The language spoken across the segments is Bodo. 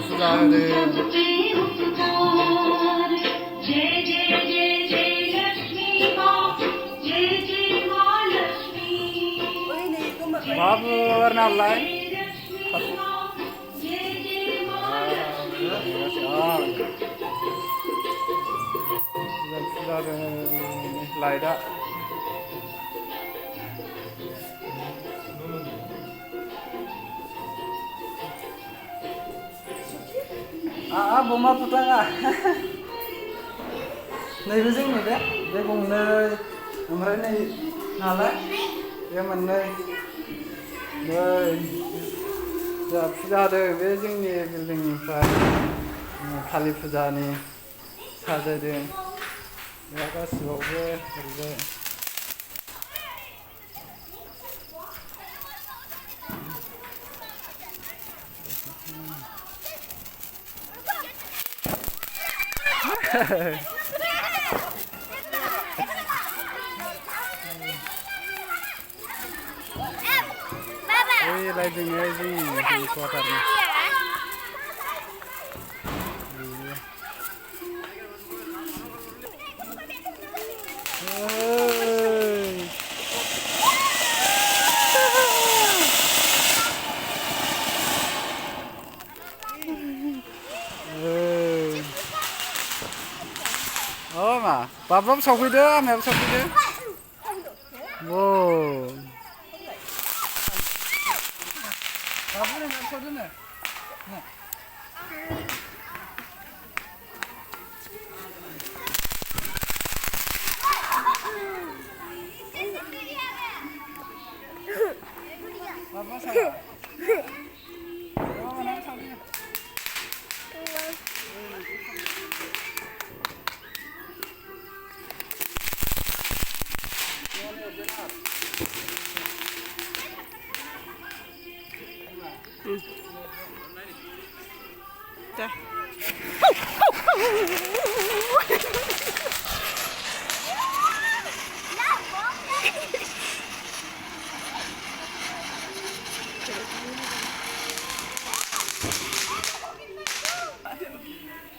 फुजा होदों। Babur nalai. Sudah lain dah. Boma petanga. Naibu जोंनि बे गंनै ओमफ्राय नै नालाय बे मोननै जा फुजा होदों बे जोंनि बिल्डिंनिफ्राय कालि फुजानि साजायदों बे गासिबावबो ओरैजाय रायजोनि जोंनि कवाटारनि मा बाब्राबो सावफैदो आमायाबो सावफैदो बाब्राबो सावदो नो बाब्रा सावा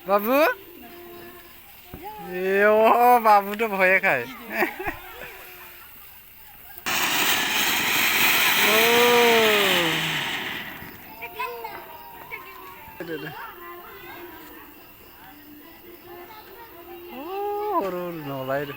बाबु बाबु तो भयाखाय nolai deh.